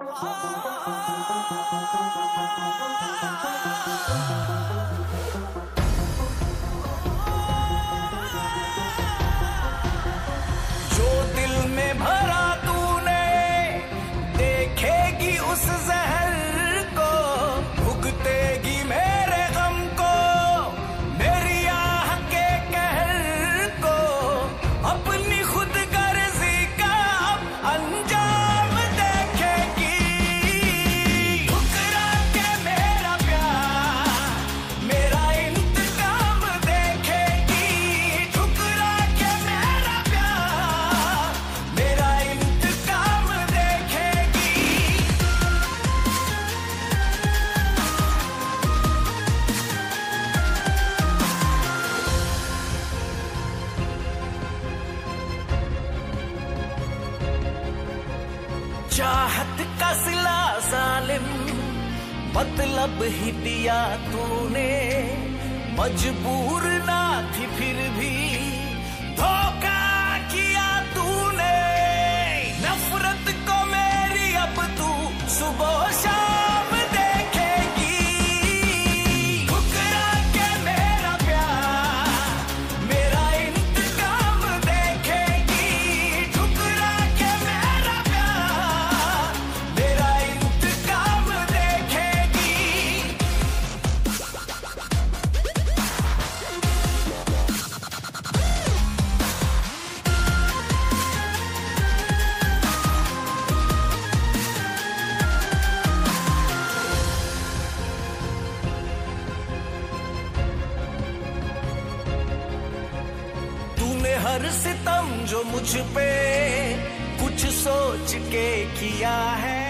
जो दिल में भरा तूने देखेगी उस जहर को, भुगतेगी मेरे गम को, मेरी आह के कहर को, अपनी खुद गर्जी का अब अंजाम देखेगी। ठुकरा के मेरा प्यार मेरा इंतकाम देखेगी। ठुकरा के मेरा प्यार मेरा इंतकाम देखेगी। चाहत का सिला जालिम मतलब ही दिया तूने, मजबूर ना थी फिर भी धोखा किया तूने। नफरत को मेरी अब तू सुबह शाम देखेगी। ठुकरा के मेरा प्यार मेरा इंतकाम देखेगी। ठुकरा के मेरा प्यार मेरा इंतकाम देखेगी। तूने हर सितम जो मुझ पे कुछ सोच के किया है,